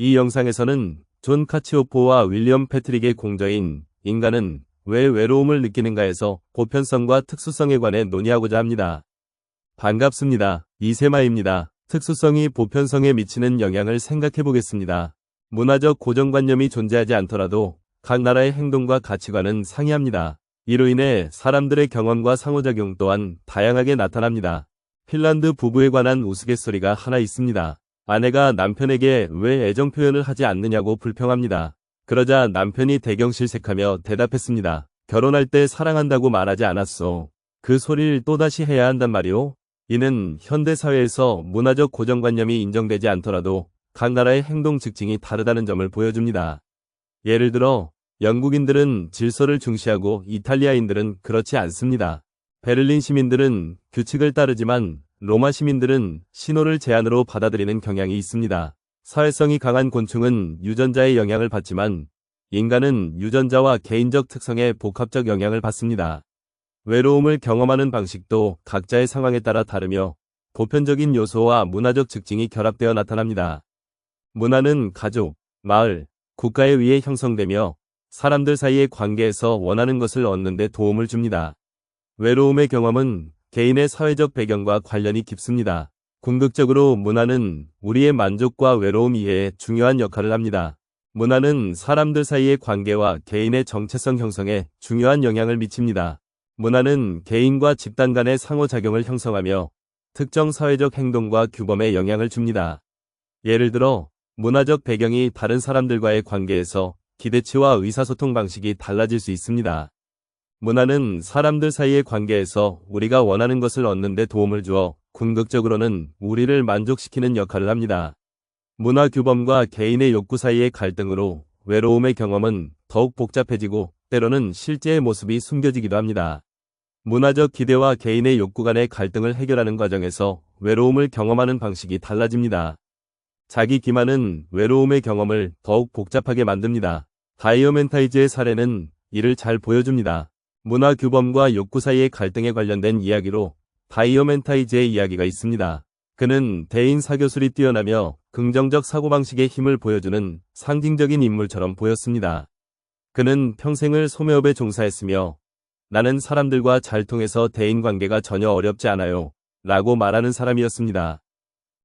이 영상에서는 존 카치오포와 윌리엄 패트릭의 공저인 인간은 왜 외로움을 느끼는가에서 보편성과 특수성에 관해 논의하고자 합니다. 반갑습니다. 이세마입니다. 특수성이 보편성에 미치는 영향을 생각해 보겠습니다. 문화적 고정관념이 존재하지 않더라도 각 나라의 행동과 가치관은 상이합니다. 이로 인해 사람들의 경험과 상호작용 또한 다양하게 나타납니다. 핀란드 부부에 관한 우스갯소리가 하나 있습니다. 아내가 남편에게 왜 애정 표현을 하지 않느냐고 불평합니다. 그러자 남편이 대경실색하며 대답했습니다. 결혼할 때 사랑한다고 말하지 않았소. 그 소리를 또다시 해야 한단 말이오? 이는 현대사회에서 문화적 고정관념이 인정되지 않더라도 각 나라의 행동 특징이 다르다는 점을 보여줍니다. 예를 들어 영국인들은 질서를 중시하고 이탈리아인들은 그렇지 않습니다. 베를린 시민들은 규칙을 따르지만 로마 시민들은 신호를 제한으로 받아들이는 경향이 있습니다. 사회성이 강한 곤충은 유전자의 영향을 받지만 인간은 유전자와 개인적 특성의 복합적 영향을 받습니다. 외로움을 경험하는 방식도 각자의 상황에 따라 다르며 보편적인 요소와 문화적 특징이 결합되어 나타납니다. 문화는 가족, 마을, 국가에 의해 형성되며 사람들 사이의 관계에서 원하는 것을 얻는 데 도움을 줍니다. 외로움의 경험은 개인의 사회적 배경과 관련이 깊습니다. 궁극적으로 문화는 우리의 만족과 외로움 이해에 중요한 역할을 합니다. 문화는 사람들 사이의 관계와 개인의 정체성 형성에 중요한 영향을 미칩니다. 문화는 개인과 집단 간의 상호작용을 형성하며 특정 사회적 행동과 규범에 영향을 줍니다. 예를 들어 문화적 배경이 다른 사람들과의 관계에서 기대치와 의사소통 방식이 달라질 수 있습니다. 문화는 사람들 사이의 관계에서 우리가 원하는 것을 얻는 데 도움을 주어 궁극적으로는 우리를 만족시키는 역할을 합니다. 문화 규범과 개인의 욕구 사이의 갈등으로 외로움의 경험은 더욱 복잡해지고 때로는 실제의 모습이 숨겨지기도 합니다. 문화적 기대와 개인의 욕구 간의 갈등을 해결하는 과정에서 외로움을 경험하는 방식이 달라집니다. 자기 기만은 외로움의 경험을 더욱 복잡하게 만듭니다. 다이어멘타이즈의 사례는 이를 잘 보여줍니다. 문화 규범과 욕구 사이의 갈등에 관련된 이야기로 다이어멘타이즈의 이야기가 있습니다. 그는 대인 사교술이 뛰어나며 긍정적 사고방식의 힘을 보여주는 상징적인 인물처럼 보였습니다. 그는 평생을 소매업에 종사했으며 나는 사람들과 잘 통해서 대인관계가 전혀 어렵지 않아요 라고 말하는 사람이었습니다.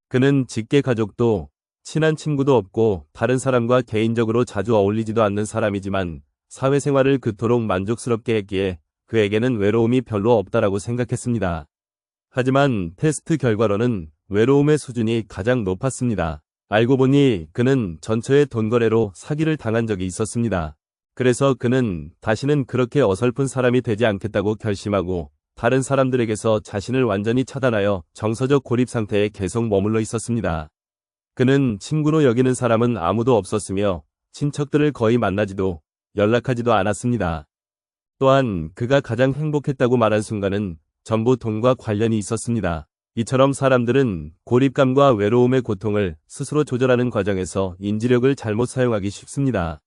그는 직계 가족도 친한 친구도 없고 다른 사람과 개인적으로 자주 어울리지도 않는 사람이지만 사회생활을 그토록 만족스럽게 했기에 그에게는 외로움이 별로 없다라고 생각했습니다. 하지만 테스트 결과로는 외로움의 수준이 가장 높았습니다. 알고 보니 그는 전처의 돈거래로 사기를 당한 적이 있었습니다. 그래서 그는 다시는 그렇게 어설픈 사람이 되지 않겠다고 결심하고 다른 사람들에게서 자신을 완전히 차단하여 정서적 고립 상태에 계속 머물러 있었습니다. 그는 친구로 여기는 사람은 아무도 없었으며 친척들을 거의 만나지도 연락하지도 않았습니다. 또한 그가 가장 행복했다고 말한 순간은 전부 돈과 관련이 있었습니다. 이처럼 사람들은 고립감과 외로움의 고통을 스스로 조절하는 과정에서 인지력을 잘못 사용하기 쉽습니다.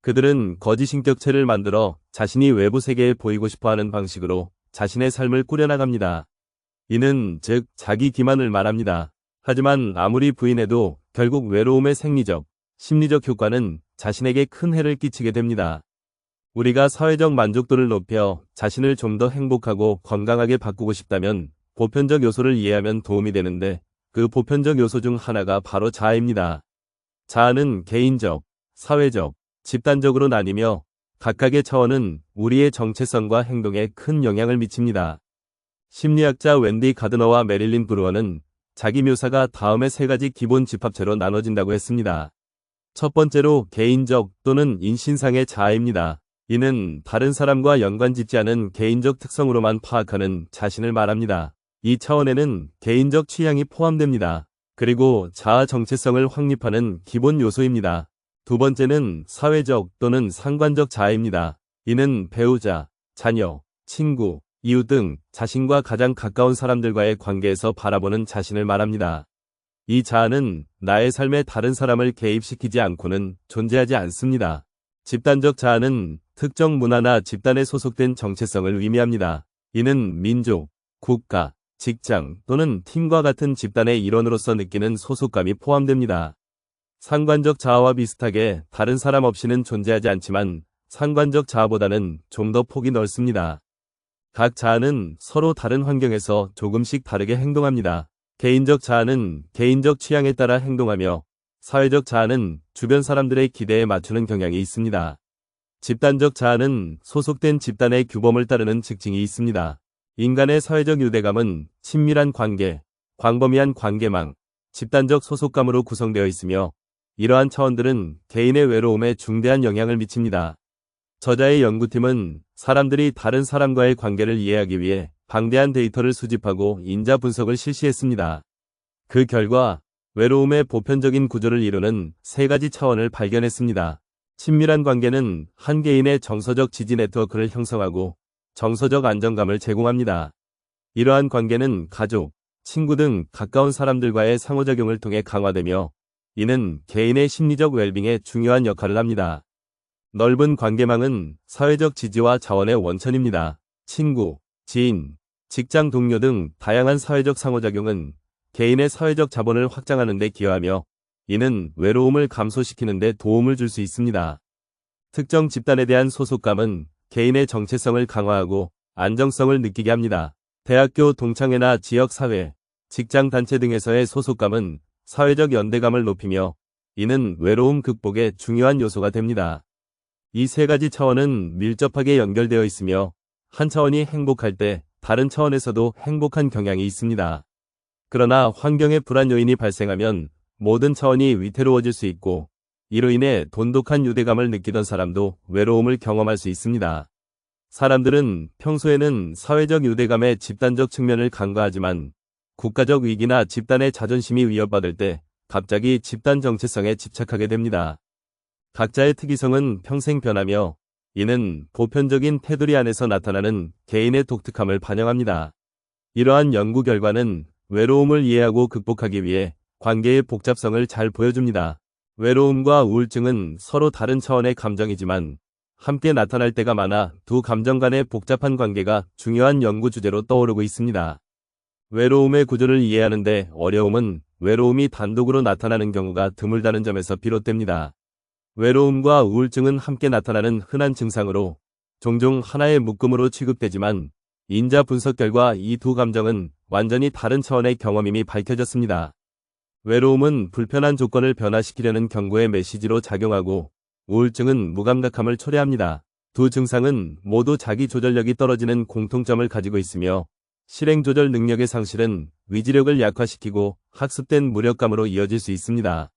그들은 거짓 인격체를 만들어 자신이 외부 세계에 보이고 싶어하는 방식으로 자신의 삶을 꾸려나갑니다. 이는 즉 자기 기만을 말합니다. 하지만 아무리 부인해도 결국 외로움의 생리적, 심리적 효과는 자신에게 큰 해를 끼치게 됩니다. 우리가 사회적 만족도를 높여 자신을 좀 더 행복하고 건강하게 바꾸고 싶다면 보편적 요소를 이해하면 도움이 되는데 그 보편적 요소 중 하나가 바로 자아입니다. 자아는 개인적, 사회적, 집단적으로 나뉘며 각각의 차원은 우리의 정체성과 행동에 큰 영향을 미칩니다. 심리학자 웬디 가드너와 메릴린 브루어는 자기 묘사가 다음의 세 가지 기본 집합체로 나눠진다고 했습니다. 첫 번째로 개인적 또는 인신상의 자아입니다. 이는 다른 사람과 연관짓지 않은 개인적 특성으로만 파악하는 자신을 말합니다. 이 차원에는 개인적 취향이 포함됩니다. 그리고 자아 정체성을 확립하는 기본 요소입니다. 두 번째는 사회적 또는 상관적 자아입니다. 이는 배우자, 자녀, 친구, 이웃 등 자신과 가장 가까운 사람들과의 관계에서 바라보는 자신을 말합니다. 이 자아는 나의 삶에 다른 사람을 개입시키지 않고는 존재하지 않습니다. 집단적 자아는 특정 문화나 집단에 소속된 정체성을 의미합니다. 이는 민족, 국가, 직장 또는 팀과 같은 집단의 일원으로서 느끼는 소속감이 포함됩니다. 상관적 자아와 비슷하게 다른 사람 없이는 존재하지 않지만 상관적 자아보다는 좀 더 폭이 넓습니다. 각 자아는 서로 다른 환경에서 조금씩 다르게 행동합니다. 개인적 자아는 개인적 취향에 따라 행동하며 사회적 자아는 주변 사람들의 기대에 맞추는 경향이 있습니다. 집단적 자아는 소속된 집단의 규범을 따르는 특징이 있습니다. 인간의 사회적 유대감은 친밀한 관계, 광범위한 관계망, 집단적 소속감으로 구성되어 있으며 이러한 차원들은 개인의 외로움에 중대한 영향을 미칩니다. 저자의 연구팀은 사람들이 다른 사람과의 관계를 이해하기 위해 방대한 데이터를 수집하고 인자 분석을 실시했습니다. 그 결과 외로움의 보편적인 구조를 이루는 세 가지 차원을 발견했습니다. 친밀한 관계는 한 개인의 정서적 지지 네트워크를 형성하고 정서적 안정감을 제공합니다. 이러한 관계는 가족, 친구 등 가까운 사람들과의 상호작용을 통해 강화되며 이는 개인의 심리적 웰빙에 중요한 역할을 합니다. 넓은 관계망은 사회적 지지와 자원의 원천입니다. 친구, 지인, 직장 동료 등 다양한 사회적 상호작용은 개인의 사회적 자본을 확장하는 데 기여하며 이는 외로움을 감소시키는 데 도움을 줄 수 있습니다. 특정 집단에 대한 소속감은 개인의 정체성을 강화하고 안정성을 느끼게 합니다. 대학교 동창회나 지역사회, 직장단체 등에서의 소속감은 사회적 연대감을 높이며 이는 외로움 극복의 중요한 요소가 됩니다. 이 세 가지 차원은 밀접하게 연결되어 있으며 한 차원이 행복할 때 다른 차원에서도 행복한 경향이 있습니다. 그러나 환경의 불안 요인이 발생하면 모든 차원이 위태로워질 수 있고 이로 인해 돈독한 유대감을 느끼던 사람도 외로움을 경험할 수 있습니다. 사람들은 평소에는 사회적 유대감의 집단적 측면을 간과하지만 국가적 위기나 집단의 자존심이 위협받을 때 갑자기 집단 정체성에 집착하게 됩니다. 각자의 특이성은 평생 변하며 이는 보편적인 테두리 안에서 나타나는 개인의 독특함을 반영합니다. 이러한 연구 결과는 외로움을 이해하고 극복하기 위해 관계의 복잡성을 잘 보여줍니다. 외로움과 우울증은 서로 다른 차원의 감정이지만 함께 나타날 때가 많아 두 감정 간의 복잡한 관계가 중요한 연구 주제로 떠오르고 있습니다. 외로움의 구조를 이해하는데 어려움은 외로움이 단독으로 나타나는 경우가 드물다는 점에서 비롯됩니다. 외로움과 우울증은 함께 나타나는 흔한 증상으로 종종 하나의 묶음으로 취급되지만 인자 분석 결과 이 두 감정은 완전히 다른 차원의 경험임이 밝혀졌습니다. 외로움은 불편한 조건을 변화시키려는 경고의 메시지로 작용하고 우울증은 무감각함을 초래합니다. 두 증상은 모두 자기 조절력이 떨어지는 공통점을 가지고 있으며 실행 조절 능력의 상실은 위지력을 약화시키고 학습된 무력감으로 이어질 수 있습니다.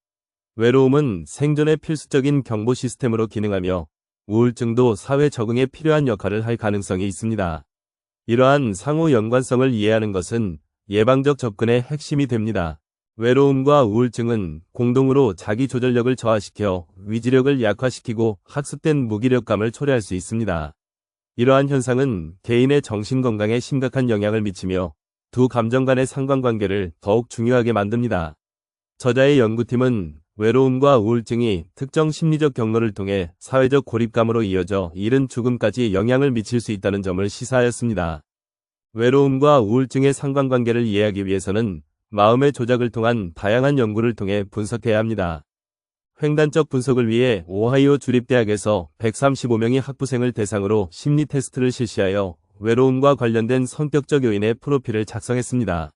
외로움은 생존의 필수적인 경보 시스템으로 기능하며 우울증도 사회 적응에 필요한 역할을 할 가능성이 있습니다. 이러한 상호 연관성을 이해하는 것은 예방적 접근의 핵심이 됩니다. 외로움과 우울증은 공동으로 자기 조절력을 저하시켜 위지력을 약화시키고 학습된 무기력감을 초래할 수 있습니다. 이러한 현상은 개인의 정신건강에 심각한 영향을 미치며 두 감정 간의 상관관계를 더욱 중요하게 만듭니다. 저자의 연구팀은 외로움과 우울증이 특정 심리적 경로를 통해 사회적 고립감으로 이어져 이른 죽음까지 영향을 미칠 수 있다는 점을 시사하였습니다. 외로움과 우울증의 상관관계를 이해하기 위해서는 마음의 조작을 통한 다양한 연구를 통해 분석해야 합니다. 횡단적 분석을 위해 오하이오 주립대학에서 135명의 학부생을 대상으로 심리 테스트를 실시하여 외로움과 관련된 성격적 요인의 프로필을 작성했습니다.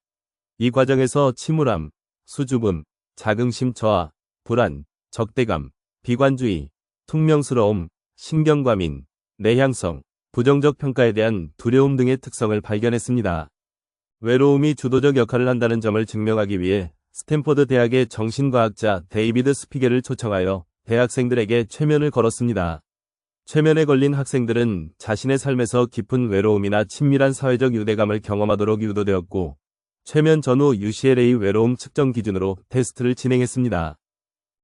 이 과정에서 침울함, 수줍음, 자긍심 저하, 불안, 적대감, 비관주의, 퉁명스러움, 신경과민, 내향성, 부정적 평가에 대한 두려움 등의 특성을 발견했습니다. 외로움이 주도적 역할을 한다는 점을 증명하기 위해 스탠퍼드 대학의 정신과학자 데이비드 스피겔을 초청하여 대학생들에게 최면을 걸었습니다. 최면에 걸린 학생들은 자신의 삶에서 깊은 외로움이나 친밀한 사회적 유대감을 경험하도록 유도되었고 최면 전후 UCLA 외로움 측정 기준으로 테스트를 진행했습니다.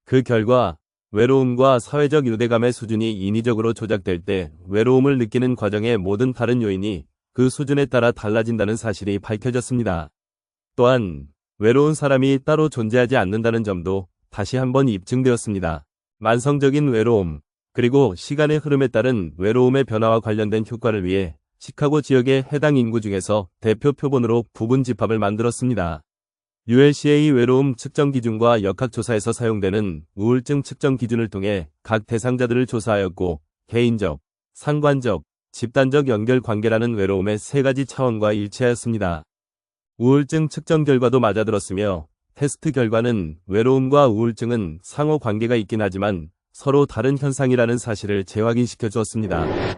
그 결과 외로움과 사회적 유대감의 수준이 인위적으로 조작될 때 외로움을 느끼는 과정의 모든 다른 요인이 그 수준에 따라 달라진다는 사실이 밝혀졌습니다. 또한 외로운 사람이 따로 존재하지 않는다는 점도 다시 한번 입증되었습니다. 만성적인 외로움, 그리고 시간의 흐름에 따른 외로움의 변화와 관련된 효과를 위해 시카고 지역의 해당 인구 중에서 대표 표본으로 부분 집합을 만들었습니다. ULCA 외로움 측정 기준과 역학조사에서 사용되는 우울증 측정 기준을 통해 각 대상자들을 조사하였고 개인적, 상관적, 집단적 연결 관계라는 외로움의 세 가지 차원과 일치하였습니다. 우울증 측정 결과도 맞아들었으며 테스트 결과는 외로움과 우울증은 상호 관계가 있긴 하지만 서로 다른 현상이라는 사실을 재확인시켜 주었습니다.